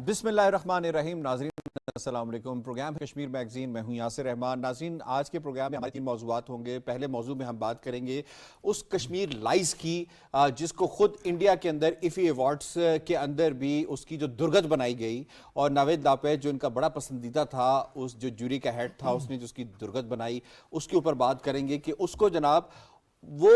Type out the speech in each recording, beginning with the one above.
بسم اللہ الرحمن الرحیم. ناظرین السلام علیکم. پروگرام کشمیر میگزین، میں ہوں یاسر رحمان. ناظرین آج کے پروگرام میں ہمارے 3 موضوعات ہوں گے. پہلے موضوع میں ہم بات کریں گے اس کشمیر لائز کی جس کو خود انڈیا کے اندر ایفی ایوارڈز کے اندر بھی اس کی جو درگت بنائی گئی، اور ناوید لاپید جو ان کا بڑا پسندیدہ تھا، اس جو جوری کا ہیڈ تھا، اس نے جو اس کی درگت بنائی، اس کے اوپر بات کریں گے کہ اس کو جناب وہ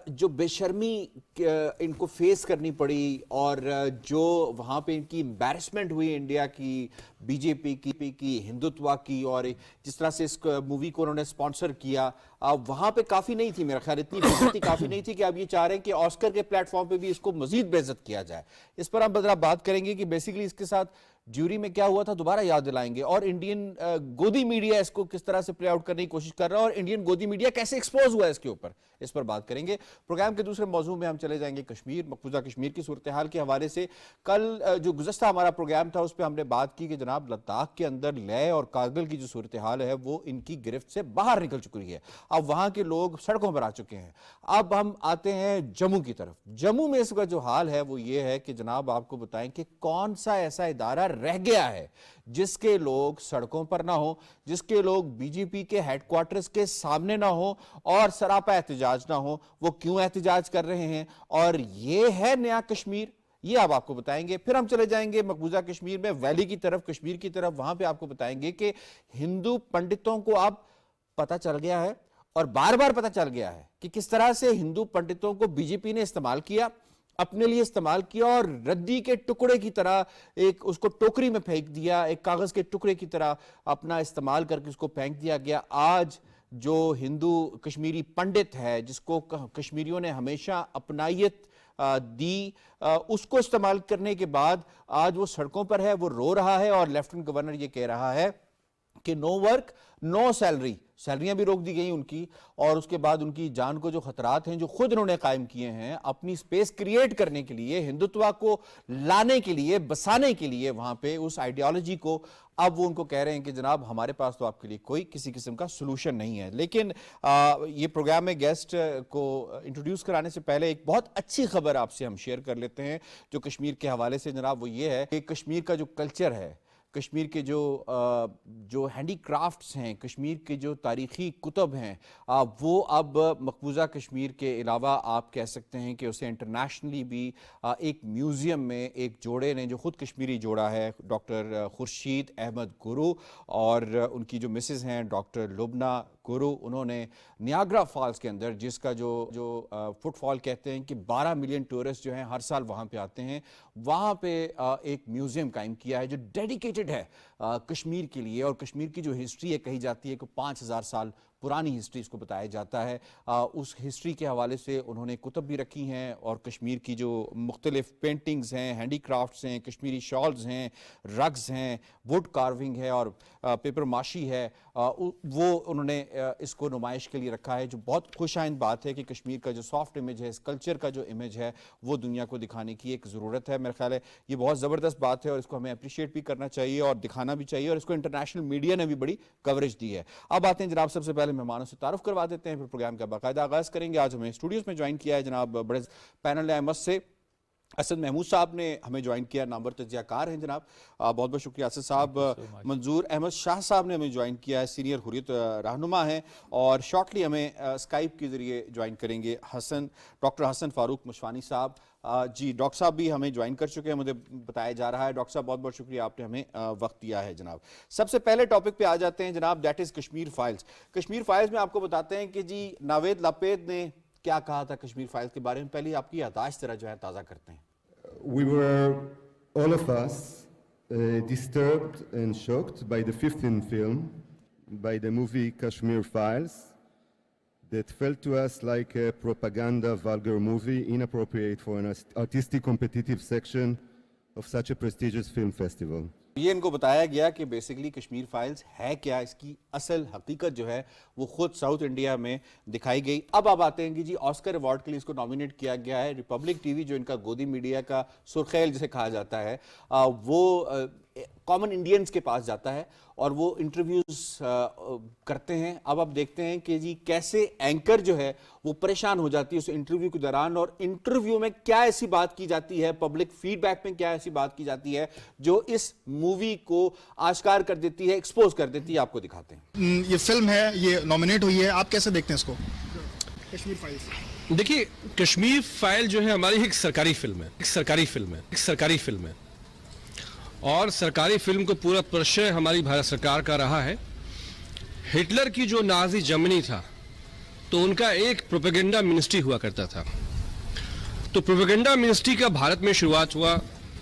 جو بے شرمی ان کو فیس کرنی پڑی، اور جو وہاں پہ ان کی امبیرسمنٹ ہوئی انڈیا کی، بی جے پی کی ہندوتوا کی، اور جس طرح سے اس مووی کو انہوں نے سپانسر کیا، وہاں پہ کافی نہیں تھی. میرا خیال اتنی بےعزتی کافی نہیں تھی کہ اب یہ چاہ رہے ہیں کہ آسکر کے پلیٹ فارم پہ بھی اس کو مزید بے عزت کیا جائے. اس پر ہم ذرا بات کریں گے کہ بیسیکلی اس کے ساتھ جیوری میں کیا ہوا تھا، دوبارہ یاد دلائیں گے، اور انڈین گودی میڈیا اس کو کس طرح سے پلے آؤٹ کرنے کی کوشش کر رہا ہے، اور انڈین گودی میڈیا کیسے ایکسپوز ہوا ہے اس کے اوپر، اس پر بات کریں گے. پروگرام کے دوسرے موضوع میں ہم چلے جائیں گے مقبوضہ کشمیر کی صورتحال کے حوالے سے. کل جو گزشتہ ہمارا پروگرام تھا اس پہ ہم نے بات کی کہ جناب لداخ کے اندر لیہ اور کارگل کی جو صورتحال ہے وہ ان کی گرفت سے باہر نکل چکی ہے. اب وہاں کے لوگ سڑکوں پر آ چکے ہیں. اب ہم آتے ہیں جموں کی طرف. جموں میں اس کا جو حال ہے وہ یہ ہے کہ جناب آپ کو بتائیں کہ کون سا ایسا ادارہ رہ گیا ہے جس کے لوگ سڑکوں پر نہ ہوں، جس کے لوگ بی جے پی کے ہیڈ کوارٹرز کے سامنے نہ ہوں اور سراپا احتجاج نہ ہوں. وہ کیوں احتجاج کر رہے ہیں، اور یہ ہے نیا کشمیر، یہ آپ کو بتائیں گے. پھر ہم چلے جائیں گے مقبوضہ کشمیر میں ویلی کی طرف، کشمیر کی طرف. وہاں پہ آپ کو بتائیں گے کہ ہندو پنڈتوں کو اب پتہ چل گیا ہے، اور بار بار پتہ چل گیا ہے کہ کس طرح سے ہندو پنڈتوں کو بی جے پی نے استعمال کیا، اپنے لیے استعمال کیا، اور ردی کے ٹکڑے کی طرح اس کو ٹوکری میں پھینک دیا، ایک کاغذ کے ٹکڑے کی طرح اپنا استعمال کر کے اس کو پھینک دیا گیا. آج جو ہندو کشمیری پنڈت ہے، جس کو کشمیریوں نے ہمیشہ اپنائیت دی، اس کو استعمال کرنے کے بعد آج وہ سڑکوں پر ہے، وہ رو رہا ہے، اور لیفٹننٹ گورنر یہ کہہ رہا ہے کہ نو ورک نو سیلری. سیلریاں بھی روک دی گئیں ان کی، اور اس کے بعد ان کی جان کو جو خطرات ہیں جو خود انہوں نے قائم کیے ہیں اپنی سپیس کریٹ کرنے کے لیے، ہندوتوا کو لانے کے لیے، بسانے کے لیے وہاں پہ اس آئیڈیالوجی کو، اب وہ ان کو کہہ رہے ہیں کہ جناب ہمارے پاس تو آپ کے لیے کوئی کسی قسم کا سلوشن نہیں ہے. لیکن یہ پروگرام میں گیسٹ کو انٹروڈیوس کرانے سے پہلے ایک بہت اچھی خبر آپ سے ہم شیئر کر لیتے ہیں جو کشمیر کے حوالے سے جناب. وہ یہ ہے کہ کشمیر کا جو کلچر ہے، کشمیر کے جو ہینڈی کرافٹس ہیں، کشمیر کے جو تاریخی کتب ہیں، وہ اب مقبوضہ کشمیر کے علاوہ آپ کہہ سکتے ہیں کہ اسے انٹرنیشنلی بھی ایک میوزیم میں ایک جوڑے نے، جو خود کشمیری جوڑا ہے، ڈاکٹر خورشید احمد گرو اور ان کی جو مسز ہیں ڈاکٹر لبنہ گرو، انہوں نے نیاگرا فالز کے اندر، جس کا جو فٹ فال کہتے ہیں کہ 12 ملین ٹورسٹ جو ہیں ہر سال وہاں پہ آتے ہیں، وہاں پہ ایک میوزیم قائم کیا ہے جو ڈیڈیکیٹڈ ہے کشمیر کے لیے. اور کشمیر کی جو ہسٹری ہے، کہی جاتی ہے کہ 5000 سال پرانی ہسٹری اس کو بتایا جاتا ہے. اس ہسٹری کے حوالے سے انہوں نے کتب بھی رکھی ہیں، اور کشمیر کی جو مختلف پینٹنگز ہیں، ہینڈی کرافٹس ہیں، کشمیری شالز ہیں، رگز ہیں، ووڈ کارونگ ہے، اور پیپر ماشی ہے، وہ انہوں نے اس کو نمائش کے لیے رکھا ہے. جو بہت خوش آئند بات ہے کہ کشمیر کا جو سافٹ امیج ہے، اس کلچر کا جو امیج ہے، وہ دنیا کو دکھانے کی ایک ضرورت ہے. میرا خیال ہے یہ بہت زبردست بات ہے، اور اس کو ہمیں اپریشیٹ بھی کرنا چاہیے اور دکھانا بھی چاہیے، اور اس کو انٹرنیشنل میڈیا نے بھی بڑی کوریج دی ہے. اب آتے ہیں جناب، سب سے پہلے مہمانوں سے تعارف کروا دیتے ہیں، پھر پروگرام کا باقاعدہ آغاز کریں گے. آج ہمیں اسٹوڈیوز میں جوائن کیا ہے جناب بڑے پینل احمد سے اسد محمود صاحب نے ہمیں جوائن کیا، نامور تجزیہ کار ہیں جناب، بہت بہت شکریہ اسد صاحب. منظور احمد شاہ صاحب نے ہمیں جوائن کیا ہے، سینئر حریت رہنما ہیں، اور شارٹلی ہمیں اسکائپ کے ذریعے جوائن کریں گے ڈاکٹر حسن فاروق مشوانی صاحب. جی ڈاکٹر صاحب بھی ہمیں جوائن کر چکے ہیں، مجھے بتایا جا رہا ہے. ڈاکٹر صاحب بہت بہت شکریہ، آپ نے ہمیں وقت دیا ہے جناب. سب سے پہلے ٹاپک پہ آ جاتے ہیں جناب، that is Kashmir files. Kashmir files میں آپ کو بتاتے ہیں کہ جی ناوید لاپید نے کیا کہا تھا کشمیر فائلز کے بارے میں. پہلے آپ کی یادداشت ذرا جو ہے تازہ کرتے ہیں. We were, all of us, disturbed and shocked by the 15th film, by the movie Kashmir Files, that felt to us like a propaganda, vulgar movie, inappropriate for an artistic competitive section of such a prestigious film festival. یہ ان کو بتایا گیا کہ basically Kashmir files ہے کیا، اس کی اصل حقیقت جو ہے وہ خود ساؤتھ انڈیا میں دکھائی گئی. اب آپ آتے ہیں کہ جی آسکر ایوارڈ کے لیے اس کو نامینیٹ کیا گیا ہے. ریپبلک ٹی وی جو ان کا گودی میڈیا کا سرخیل جسے کہا جاتا ہے، وہ کامن انڈینز کے پاس جاتا ہے اور وہ انٹرویوز کرتے ہیں. اب آپ دیکھتے ہیں کہ جی کیسے اینکر جو ہے وہ پریشان ہو جاتی ہے اس انٹرویو کے دوران, اور انٹرویو میں کیا ایسی بات کی جاتی ہے, پبلک فیڈ بیک میں کیا ایسی بات کی جاتی ہے جو اس مووی کو آشکار کر دیتی ہے, ایکسپوز کر دیتی ہے. آپ کو دکھاتے ہیں. یہ فلم ہے, یہ نامنیٹ ہوئی ہے, آپ کیسے دیکھتے ہیں اس کو؟ کشمیر فائلز. دیکھیے کشمیر فائل جو ہے ہماری ایک سرکاری فلم ہے, اور سرکاری فلم کو پورا پرشے ہماری بھارت سرکار کا رہا ہے. ہٹلر کی جو نازی جرمنی تھا تو ان کا ایک پروپیگنڈا منسٹری ہوا کرتا تھا, تو پروپیگنڈا منسٹری کا بھارت میں شروعات ہوا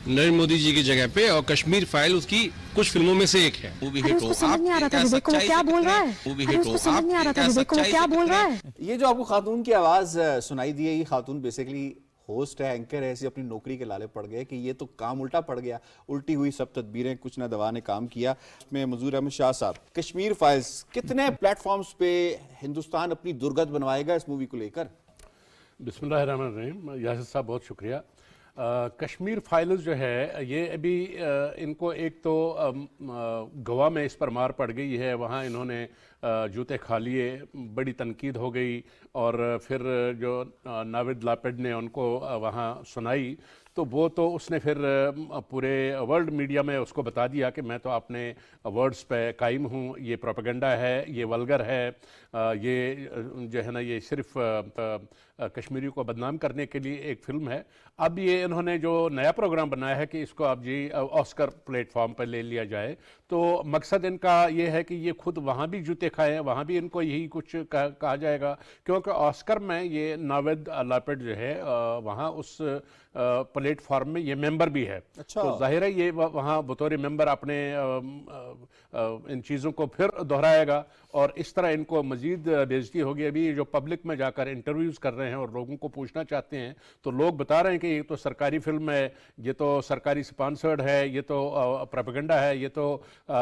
نریندر مودی جی کی جگہ پہ, اور کشمیر فائل اس کی کچھ فلموں میں سے ایک ہے. یہ جو آپ کو خاتون کی آواز سنائی دی ہے, یہ خاتون بیسیکلی ہوسٹ ہے, اینکر ہے, ایسی اپنی نوکری کے لالے پڑ گئے کہ یہ تو کام الٹا پڑ گیا. الٹی ہوئی سب تدبیریں, کچھ نہ دوا نے کام کیا. میں منظور احمد شاہ صاحب, کشمیر فائلز کتنے پلیٹ فارمز پہ ہندوستان اپنی درگت بنوائے گا اس مووی کو لے کر؟ بسم اللہ الرحمن الرحیم. یاسر صاحب بہت شکریہ. کشمیر فائلز جو ہے یہ ابھی ان کو ایک تو گوا میں اس پر مار پڑ گئی ہے, وہاں انہوں نے جوتے کھا لیے, بڑی تنقید ہو گئی, اور پھر جو ناود لاپڈ نے ان کو وہاں سنائی تو وہ تو اس نے پھر پورے ورلڈ میڈیا میں اس کو بتا دیا کہ میں تو اپنے ورڈز پہ قائم ہوں, یہ پروپیگنڈا ہے, یہ ولگر ہے, یہ جو ہے نا یہ صرف کشمیری کو بدنام کرنے کے لیے ایک فلم ہے. اب یہ انہوں نے جو نیا پروگرام بنایا ہے کہ اس کو اب جی آسکر پلیٹ فارم پہ لے لیا جائے, تو مقصد ان کا یہ ہے کہ یہ خود وہاں بھی جوتے کھائیں, وہاں بھی ان کو یہی کچھ کہا جائے گا, کیونکہ آسکر میں یہ ناود لاپڈ جو ہے وہاں اس پلیٹ فارم میں یہ ممبر بھی ہے. تو ظاہر ہے یہ وہاں بطور ممبر اپنے ان چیزوں کو پھر دہرائے گا, اور اس طرح ان کو مزید بے عزتی ہوگی. ابھی جو پبلک میں جا کر انٹرویوز کر رہے ہیں اور لوگوں کو پوچھنا چاہتے ہیں تو لوگ بتا رہے ہیں کہ یہ تو سرکاری فلم ہے, یہ تو سرکاری سپانسرڈ ہے, یہ تو پروپیگنڈا ہے, یہ تو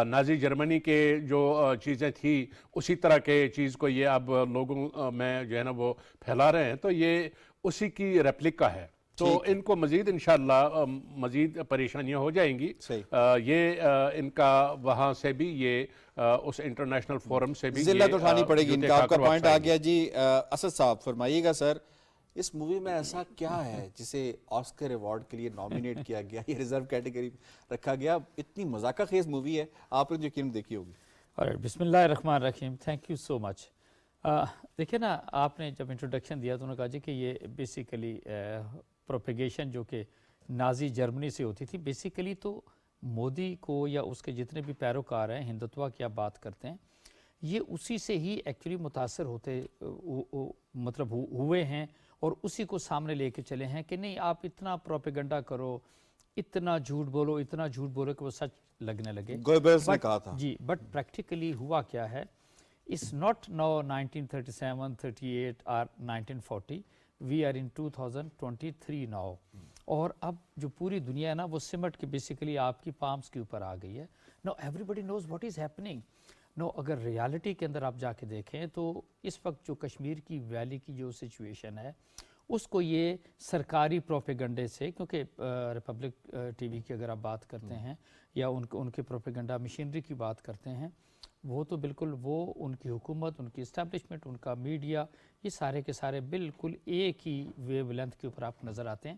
نازی جرمنی کے جو چیزیں تھیں اسی طرح کے چیز کو یہ اب لوگوں میں جو ہے نا وہ پھیلا رہے ہیں. تو یہ اسی کی ریپلیکا ہے, تو ان کو مزید انشاءاللہ مزید پریشانیاں ہو جائیں گی. یہ ان کا وہاں سے بھی یہ اس انٹرنیشنل فورم سے بھی ذلت اٹھانی پڑے گی ان کا. آپ کا پوائنٹ آ گیا جی. اسد صاحب فرمائیے گا سر, اس مووی میں ایسا کیا ہے جسے آسکر ایوارڈ کے لیے نامینیٹ کیا گیا, یہ ریزرو کیٹیگری رکھا گیا؟ اتنی مذاقہ خیز مووی ہے, آپ نے یقین دیکھی ہوگی. بسم اللہ الرحمن الرحیم. تھینک یو سو مچ. دیکھیں نا, آپ نے جب انٹروڈکشن دیا تو انہوں نے کہا جی کہ یہ بیسیکلی پروپیگیشن جو کہ نازی جرمنی سے ہوتی تھی, بیسیکلی تو مودی کو یا اس کے جتنے بھی پیروکار ہیں ہندوتوا کی آپ بات کرتے ہیں, یہ اسی سے ہی ایکچولی متاثر ہوتے مطلب ہوئے ہیں, اور اسی کو سامنے لے کے چلے ہیں کہ نہیں آپ اتنا پروپیگنڈا کرو, اتنا جھوٹ بولو, اتنا جھوٹ بولو کہ وہ سچ لگنے لگے. گوئبلز نے کہا تھا جی, بٹ پریکٹیکلی ہوا کیا ہے, it's not now 1937, 38 or 1940, we are in 2023 now. اور اب جو پوری دنیا ہے نا وہ سمٹ کے بیسیکلی آپ کی پامس کے اوپر آ گئی ہے. Now everybody knows what is happening. No, اگر ریالٹی کے اندر آپ جا کے دیکھیں تو اس وقت جو کشمیر کی ویلی کی جو سچویشن ہے اس کو یہ سرکاری پروپیگنڈے سے, کیونکہ ریپبلک ٹی وی کی اگر آپ بات کرتے ہیں یا ان کے پروپیگنڈا مشینری کی بات کرتے ہیں, وہ تو بالکل وہ ان کی حکومت, ان کی اسٹیبلشمنٹ, ان کا میڈیا, یہ سارے کے سارے بالکل ایک ہی ویو لینتھ کے اوپر آپ نظر آتے ہیں.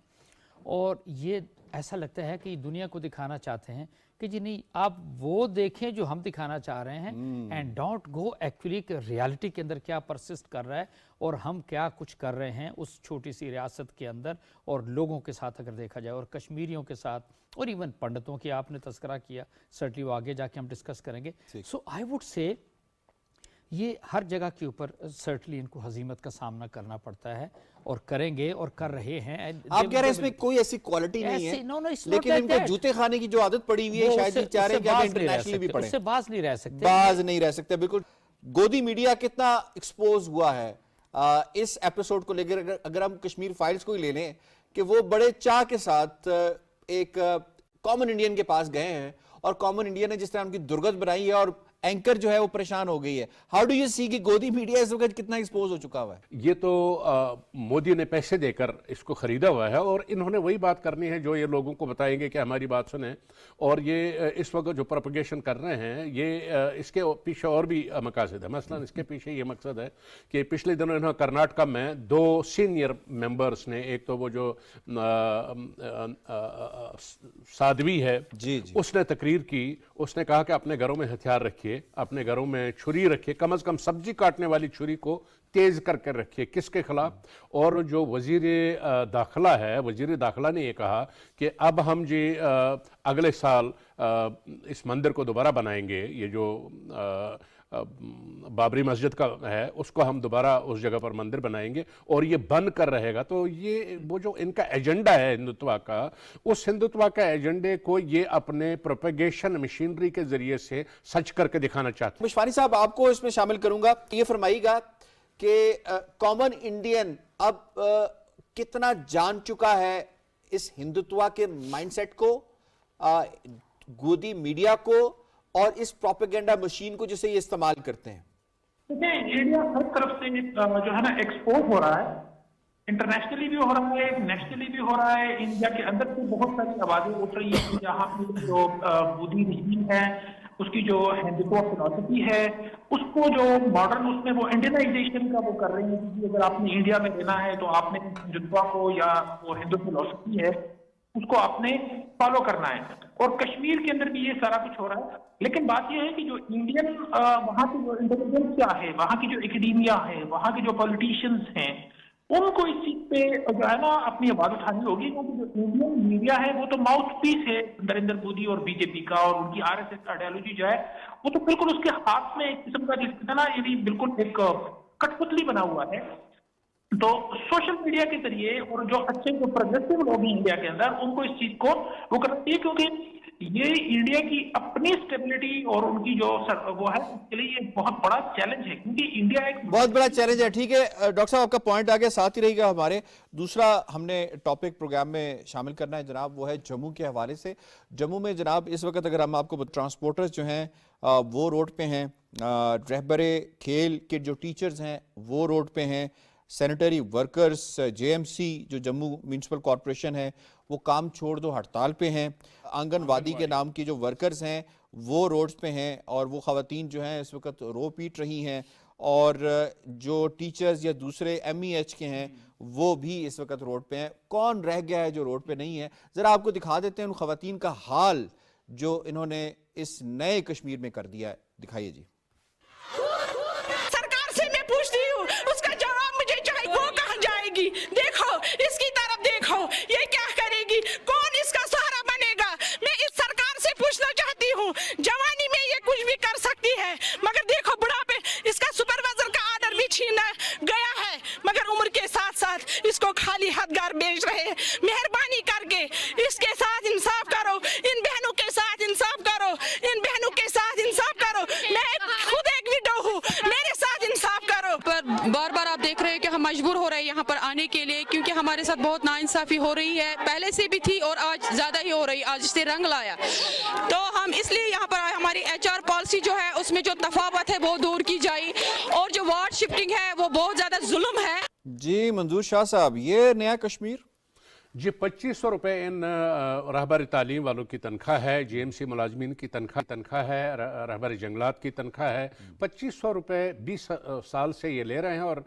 اور یہ ایسا لگتا ہے کہ دنیا کو دکھانا چاہتے ہیں کہ جی نہیں آپ وہ دیکھیں جو ہم دکھانا چاہ رہے ہیں, اینڈ ڈونٹ گو ایکچولی کہ ریالٹی کے اندر کیا پرسسٹ کر رہا ہے اور ہم کیا کچھ کر رہے ہیں اس چھوٹی سی ریاست کے اندر اور لوگوں کے ساتھ اگر دیکھا جائے, اور کشمیریوں کے ساتھ, اور ایون پنڈتوں کی آپ نے تذکرہ کیا, سرٹلی وہ آگے جا کے ہم ڈسکس کریں گے. سو آئی ووڈ سے یہ ہر جگہ کے اوپر سرٹلی ان کو ہزیمت کا سامنا کرنا پڑتا ہے, اور کریں گے اور کر رہے ہیں. آپ کہہ رہے ہیں اس میں کوئی ایسی کوالٹی نہیں ہے, لیکن ان کو جوتے کھانے کی جو عادت پڑی ہوئی ہے شاید یہ چاہ رہے ہیں کہ آپ انٹرنیشنلی بھی پڑھیں. اس سے باز نہیں رہ سکتے, باز نہیں رہ سکتے. بالکل. گودی میڈیا کتنا ایکسپوز ہوا ہے اس ایپیسوڈ کو لے کر, اگر ہم کشمیر فائلز کو ہی لے لیں کہ وہ بڑے چاہ کے ساتھ ایک کامن انڈین کے پاس گئے ہیں, اور کامن انڈین نے جس طرح ان کی درگت بنائی ہے, اور اینکر جو ہے وہ پریشان ہو گئی ہے. ہاؤ ڈو یو سی کہ گودی میڈیا اس وقت کتنا ایکسپوز ہو چکا ہوا ہے؟ یہ تو مودی نے پیسے دے کر اس کو خریدا ہوا ہے اور انہوں نے وہی بات کرنی ہے جو یہ لوگوں کو بتائیں گے کہ ہماری بات سنیں. اور یہ اس وقت جو پروپیگیشن کر رہے ہیں یہ اس کے پیچھے اور بھی مقاصد ہے. مثلا اس کے پیچھے یہ مقصد ہے کہ پچھلے دنوں انہوں کرناٹکا میں 2 سینئر ممبرز نے, ایک تو وہ جو سادھوی ہے اس نے تقریر کی, اس نے کہا کہ اپنے گھروں میں ہتھیار رکھیے, اپنے گھروں میں چھری رکھیے, کم از کم سبزی کاٹنے والی چھری کو تیز کر کے رکھیے. کس کے خلاف؟ اور جو وزیر داخلہ ہے, وزیر داخلہ نے یہ کہا کہ اب ہم جی اگلے سال اس مندر کو دوبارہ بنائیں گے, یہ جو بابری مسجد کا ہے اس کو ہم دوبارہ اس جگہ پر مندر بنائیں گے اور یہ بن کر رہے گا. تو یہ وہ جو ان کا ایجنڈا ہے ہندوتوا کا, اس ہندوتوا کا ایجنڈے کو یہ اپنے پروپیگیشن مشینری کے ذریعے سے سچ کر کے دکھانا چاہتے ہیں. مشفانی صاحب آپ کو اس میں شامل کروں گا. یہ فرمائیے گا کہ کامن انڈین اب کتنا جان چکا ہے اس ہندوتوا کے مائنڈ سیٹ کو, گودی میڈیا کو اور اس پروپیگنڈا مشین کو جسے یہ استعمال کرتے ہیں؟ دیکھیں انڈیا ہر طرف سے جو ہے نا ایکسپوز ہو رہا ہے, انٹرنیشنلی بھی ہو رہا ہے, نیشنلی بھی ہو رہا ہے. انڈیا کے اندر سے بہت ساری آوازیں اٹھ رہی ہیں جہاں کی جو بودھی رجیم ہے, اس کی جو ہندوتوا فلسفی ہے, اس کو جو ماڈرن اس میں وہ انڈینائزیشن کا وہ کر رہے ہیں کہ اگر آپ نے انڈیا میں لینا ہے تو آپ نے ہندوتوا کو یا وہ ہندو فلسفی ہے اس کو آپ نے فالو کرنا ہے. اور کشمیر کے اندر بھی یہ سارا کچھ ہو رہا ہے. لیکن بات یہ ہے کہ جو انڈین وہاں کی جو انٹیلیجنس کیا ہے, وہاں کی جو اکیڈیمیا ہے, وہاں کے جو پولیٹیشینز ہیں, ان کو اس چیز پہ جو ہے نا اپنی آواز اٹھانی ہوگی. کیونکہ جو انڈین میڈیا ہے وہ تو ماؤتھ پیس ہے نریندر مودی اور بی جے پی کا, اور ان کی RSS آئیڈیالوجی جو ہے وہ تو بالکل اس کے ہاتھ میں ایک قسم کا جس نا یعنی بالکل ایک کٹ پتلی بنا ہوا ہے. تو سوشل میڈیا کے ذریعے اور جو اچھے جو پروگریسو لوگ ہیں انڈیا کے اندر, ان کو اس چیز کو وہ کرتی ہے, کیونکہ یہ انڈیا کی اپنی اسٹیبلٹی اور ان کی جو وہ ہے اس کے لیے یہ بہت بڑا چیلنج ہے, کیونکہ انڈیا ایک بہت بڑا چیلنج ہے. ٹھیک ہے ڈاکٹر صاحب, آپ کا پوائنٹ آ گیا, ساتھ ہی رہی گا ہمارے. دوسرا ہم نے ٹاپک پروگرام میں شامل کرنا ہے جناب, وہ ہے جموں کے حوالے سے. جموں میں جناب اس وقت اگر ہم آپ کو ٹرانسپورٹرز جو ہیں وہ روڈ پہ ہیں, رہبر کھیل کے جو ٹیچرز ہیں وہ روڈ پہ ہیں, سینیٹری ورکرز JMC جو جموں میونسپل کارپوریشن ہے وہ کام چھوڑ دو ہڑتال پہ ہیں, آنگن وادی کے نام کی جو ورکرز ہیں وہ روڈز پہ ہیں, اور وہ خواتین جو ہیں اس وقت رو پیٹ رہی ہیں, اور جو ٹیچرز یا دوسرے MEH کے ہیں وہ بھی اس وقت روڈ پہ ہیں. کون رہ گیا ہے جو روڈ پہ نہیں ہے؟ ذرا آپ کو دکھا دیتے ہیں ان خواتین کا حال جو انہوں نے اس نئے کشمیر میں کر دیا ہے. دکھائیے جی. سرکار سے میں پوچھتی ہوں, اس کا جواب مجھے چاہیے. وہ کہاں جائے گی؟ دیکھو اس کی طرف دیکھو, یہ کیا کرے گی؟ کون اس کا سہارا بنے گا؟ میں اس سرکار سے پوچھنا چاہتی ہوں. جوانی میں یہ کچھ بھی کر سکتی ہے, مگر دیکھو بڑھاپے اس کا سپروائزر کا آرڈر بھی چھینا گیا ہے, مگر عمر کے ساتھ ساتھ اس کو خالی ہتھ گار بیچ رہے ہیں. مہربانی کر کے اس کے ساتھ انصاف کرو, ان بہنوں کے ساتھ انصاف کرو, ان بہنوں کے ساتھ انصاف کرو. میں خود ایک وڈو ہوں, میرے ساتھ انصاف کرو. پر بار بار آپ دیکھ رہے ہیں کہ ہم مجبور ہو رہے ہیں یہاں پر آنے کے لیے, کیونکہ ہمارے ساتھ بہت ناانصافی ہو رہی ہے. پہلے سے بھی تھی اور آج زیادہ ہی ہو رہی, آج سے رنگ لایا. تو ہم اس لیے یہاں پر آئے, ہماری HR پالیسی جو ہے اس میں جو تفاوت ہے وہ دور کی جائے, اور جو وارڈ شفٹنگ ہے وہ بہت زیادہ ظلم ہے. جی منظور شاہ صاحب, یہ نیا کشمیر جی 2500 روپے ان رہبر تعلیم والوں کی تنخواہ ہے, JMC ملازمین کی تنخواہ ہے, رہبر جنگلات کی تنخواہ ہے. 2500 روپے 20 سال سے یہ لے رہے ہیں, اور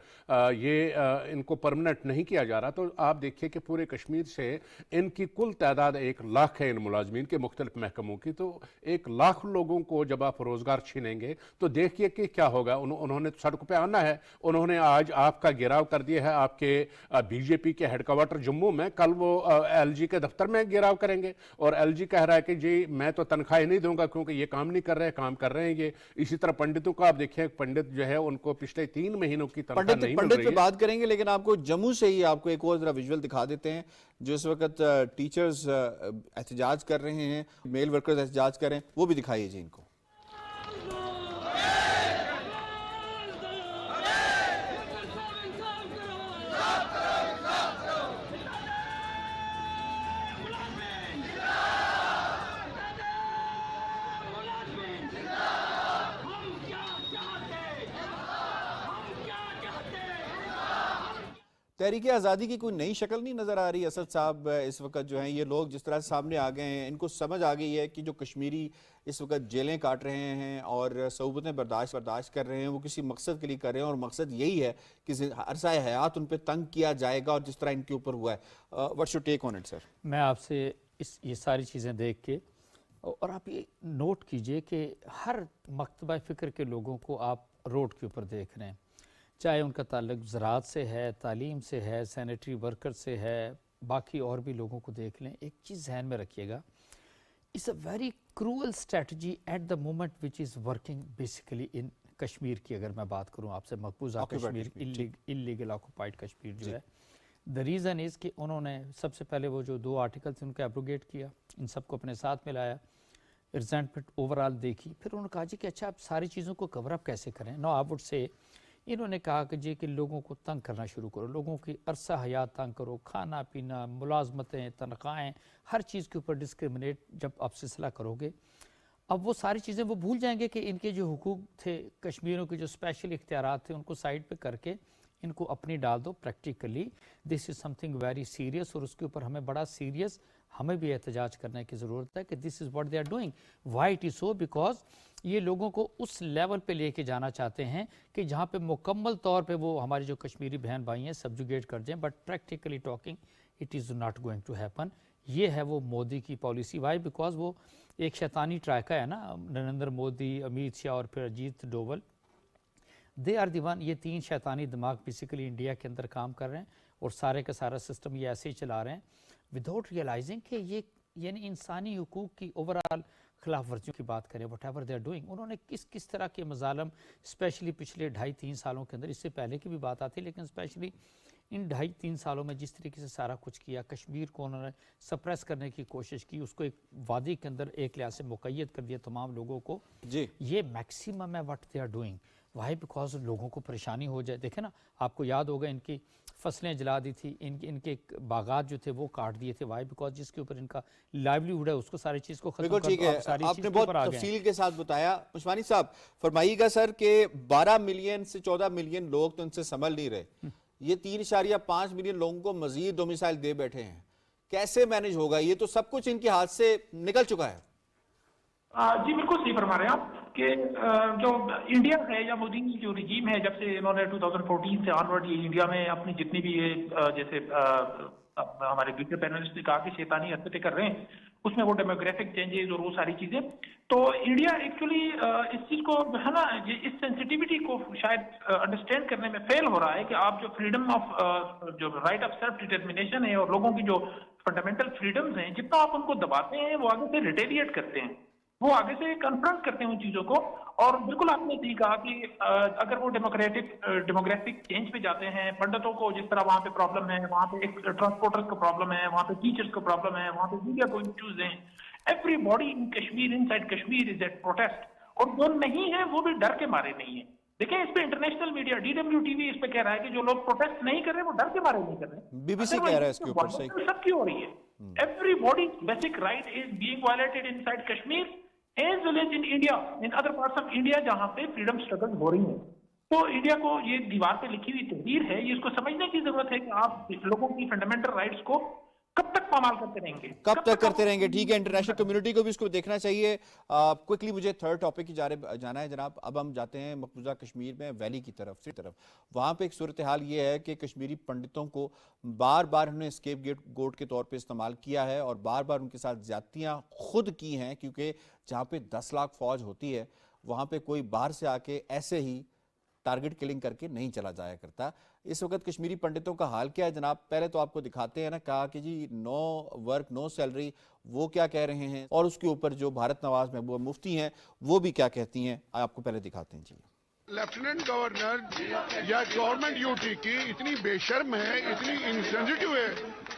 یہ ان کو پرمنٹ نہیں کیا جا رہا. تو آپ دیکھیے کہ پورے کشمیر سے ان کی کل تعداد 1 لاکھ ہے ان ملازمین کے مختلف محکموں کی. تو 1 لاکھ لوگوں کو جب آپ روزگار چھینیں گے تو دیکھیے کہ کیا ہوگا. انہوں نے سڑکوں پہ آنا ہے, انہوں نے آج آپ کا گھیراؤ کر دیا ہے آپ کے BJP کے ہیڈ کوارٹر جموں میں. کل وہ LG کے دفتر میں گھیراؤ کریں گے, اور LG کہہ رہا ہے کہ جی میں تو تنخواہ نہیں دوں گا کیونکہ یہ کام نہیں کر رہے, کام کر رہے ہیں یہ. اسی طرح پنڈتوں کا آپ دیکھیں, پنڈت جو ہے ان کو پچھلے 3 مہینوں کی تنخواہ نہیں مل رہی ہے. پہ بات کریں گے, لیکن آپ کو جموں سے ہی آپ کو ایک اور ذرا ویژول دکھا دیتے ہیں جو اس وقت ٹیچرز احتجاج کر رہے ہیں, میل ورکرز احتجاج کر رہے ہیں, وہ بھی دکھائیے جی ان کو. تحریک آزادی کی کوئی نئی شکل نہیں نظر آ رہی؟ اسد صاحب اس وقت جو ہیں یہ لوگ جس طرح سامنے آ گئے ہیں، ان کو سمجھ آ گئی ہے کہ جو کشمیری اس وقت جیلیں کاٹ رہے ہیں اور صعوبتیں برداشت کر رہے ہیں، وہ کسی مقصد کے لیے کر رہے ہیں، اور مقصد یہی ہے کہ عرصہ حیات ان پہ تنگ کیا جائے گا، اور جس طرح ان کے اوپر ہوا ہے. What's your take on it سر؟ میں آپ سے یہ ساری چیزیں دیکھ کے، اور آپ یہ نوٹ کیجئے کہ ہر مکتبہ فکر کے لوگوں کو آپ روڈ کے اوپر دیکھ رہے ہیں، چاہے ان کا تعلق زراعت سے ہے، تعلیم سے ہے، سینیٹری ورکر سے ہے، باقی اور بھی لوگوں کو دیکھ لیں. ایک چیز ذہن میں رکھیے گا، it's a very cruel strategy at the moment which is working basically in Kashmir کی. اگر میں بات کروں آپ سے مقبوضہ کشمیر، illegal occupied کشمیر جو ہے، the reason is کہ انہوں نے سب سے پہلے وہ جو 2 آرٹیکل تھے ان کو ایبروگیٹ کیا، ان سب کو اپنے ساتھ ملایا، ریزنٹمنٹ اوورآل دیکھی، پھر انہوں نے کہا جی کہ اچھا آپ ساری چیزوں کو کور اپ کیسے کریں. نو آئی وڈ سے انہوں نے کہا کہ جی کہ لوگوں کو تنگ کرنا شروع کرو، لوگوں کی عرصہ حیات تنگ کرو، کھانا پینا، ملازمتیں، تنخواہیں، ہر چیز کے اوپر ڈسکریمنیٹ جب آپ سلسلہ کرو گے، اب وہ ساری چیزیں وہ بھول جائیں گے کہ ان کے جو حقوق تھے، کشمیریوں کے جو اسپیشل اختیارات تھے، ان کو سائڈ پہ کر کے ان کو اپنی ڈال دو. پریکٹیکلی دس از سم تھنگ ویری سیریس، اور اس کے اوپر ہمیں بڑا سیریس ہمیں بھی احتجاج کرنے کی ضرورت ہے کہ this is what they are doing. Why it is so? Because یہ لوگوں کو اس لیول پہ لے کے جانا چاہتے ہیں کہ جہاں پہ مکمل طور پہ وہ ہماری جو کشمیری بہن بھائی ہیں سبجوگیٹ کر جائیں، but practically talking it is not going to happen. یہ ہے وہ مودی کی پالیسی. وائی؟ بیکاز وہ ایک شیطانی ٹرائکا ہے نا، نریندر مودی، امیت شاہ اور پھر Ajit Doval, they are the one. یہ 3 شیطانی دماغ بیسیکلی انڈیا کے اندر کام کر رہے ہیں، اور سارے کا سارا سسٹم یہ ایسے ہی چلا رہے ہیں وداؤٹ ریئلائزنگ کہ یہ یعنی انسانی حقوق کی اوورآل خلاف ورزیوں کی بات کریں. Whatever they are doing, انہوں نے کس طرح کے مظالم اسپیشلی پچھلے 2.5-3 سالوں کے اندر، اس سے پہلے کی بھی بات آتی، لیکن اسپیشلی ان 2.5-3 سالوں میں جس طریقے سے سارا کچھ کیا، کشمیر کو انہوں نے سپریس کرنے کی کوشش کی، اس کو ایک وادی کے اندر ایک لحاظ سے مقید کر دیا تمام لوگوں کو. جی یہ میکسیمم ہے what they are doing. Why? Because لوگوں کو پریشانی ہو جائے. دیکھیں نا، آپ کو یاد ہوگا ان کی فصلیں جلا دی تھی، ان کے باغات جو تھے وہ کاٹ دیے تھے. وائی؟ بیکاز جس کے اوپر ان کا لائیولیہوڈ ہے اس کو ساری چیز کو ختم بالکل کر ٹھیک دو. ہے. آپ نے بہت تفصیل کے ساتھ بتایا. مشوانی صاحب فرمائیے گا سر کہ 12 ملین سے 14 ملین لوگ تو ان سے سنبھل نہیں رہے، یہ 3.5 ملین لوگوں کو مزید ڈومیسائل دے بیٹھے ہیں، کیسے مینج ہوگا؟ یہ تو سب کچھ ان کے ہاتھ سے نکل چکا ہے. جی بالکل صحیح فرما رہے ہیں آپ کہ جو انڈیا ہے یا مودی جو رجیم ہے، جب سے انہوں نے 2014 سے آنورڈ یہ انڈیا میں اپنی جتنی بھی جیسے ہمارے دوسرے پینلسٹ نے کہا کہ شیطانی حرکتیں کر رہے ہیں، اس میں وہ ڈیموگرافک چینجز اور وہ ساری چیزیں، تو انڈیا ایکچولی اس چیز کو ہے نا، اس سینسٹیوٹی کو شاید انڈرسٹینڈ کرنے میں فیل ہو رہا ہے کہ آپ جو فریڈم آف جو رائٹ آف سیلف ڈٹرمنیشن ہے اور لوگوں کی جو فنڈامنٹل فریڈمز ہیں، جتنا آپ ان کو دباتے ہیں وہ آگے سے ریٹیلیٹ کرتے ہیں، وہ آگے سے کنفرنٹ کرتے ہیں ان چیزوں کو. اور بالکل آپ نے صحیح کہا کہ اگر وہ ڈیموگرافک چینج پہ جاتے ہیں، پنڈتوں کو جس طرح وہاں پہ پرابلم ہے، وہاں پہ ایک ٹرانسپورٹرز کا پرابلم ہے، وہاں پہ ٹیچرز کا پرابلم ہے، وہاں پہ میڈیا کو ایشوز ہیں، everybody in Kashmir inside Kashmir is at protest. اور جو نہیں ہے وہ بھی ڈر کے مارے نہیں ہیں. دیکھیں اس پہ انٹرنیشنل میڈیا DWTV اس پہ کہہ رہا ہے کہ جو لوگ پروٹیسٹ نہیں کر رہے وہ ڈر کے مارے نہیں کر رہے. BBC کہہ رہا ہے اس کے اوپر صحیح. سب کی ہو رہی ہے. Every body basic right is being violated in side Kashmir as well as in India, in other parts of India جہاں پہ فریڈم اسٹرگل ہو رہی ہیں. تو انڈیا کو یہ دیوار پہ لکھی ہوئی تحریر ہے، یہ اس کو سمجھنے کی ضرورت ہے کہ آپ لوگوں کی فنڈامنٹل رائٹس کو کب تک پامال کرتے رہیں گے، کب تک کرتے رہیں گے. ٹھیک ہے، انٹرنیشنل کمیونٹی کو بھی اس کو دیکھنا چاہیے. کوئکلی مجھے 3rd ٹاپک کی جانب جانا ہے جناب. اب ہم جاتے ہیں مقبوضہ کشمیر میں ویلی کی طرف. وہاں پہ ایک صورتحال یہ ہے کہ کشمیری پنڈتوں کو بار بار انہوں نے اسکیپ گوٹ کے طور پہ استعمال کیا ہے، اور بار بار ان کے ساتھ زیادتیاں خود کی ہیں، کیونکہ جہاں پہ 10 لاکھ فوج ہوتی ہے وہاں پہ کوئی باہر سے آ کے ایسے ہی ٹارگٹ کلنگ کر کے نہیں چلا جایا کرتا. اس وقت کشمیری پنڈتوں کا حال کیا ہے جناب؟ پہلے تو آپ کو دکھاتے ہیں نا، کہا کہ جی نو ورک نو سیلری، وہ کیا کہہ رہے ہیں، اور اس کے اوپر جو بھارت نواز محبوبہ مفتی ہیں وہ بھی کیا کہتی ہیں، آپ کو پہلے دکھاتے ہیں. جی لیفٹیننٹ گورنر یا گورنمنٹ ڈیوٹی کی اتنی بے شرم ہے، اتنی انسینسٹیو ہے،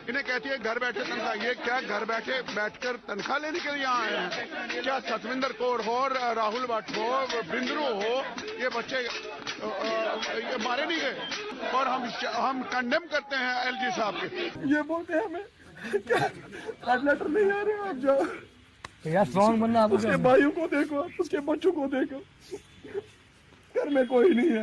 انہیں کہتی ہے گھر بیٹھے تنخواہ. یہ کیا گھر بیٹھ کر تنخواہ لینے کے لیے یہاں آئے ہیں؟ کیا ستوندر کور ہو، راہل بٹ ہو، بندرو ہو، یہ بچے یہ مارے نہیں گئے؟ اور ہم کنڈیم کرتے ہیں LG صاحب کے. یہ بولتے ہیں ہمیں کیا لیٹر نہیں آ رہے، آپ جاؤ بننا، اس کے بھائیوں کو دیکھو، اس کے بچوں کو دیکھو، گھر میں کوئی نہیں ہے.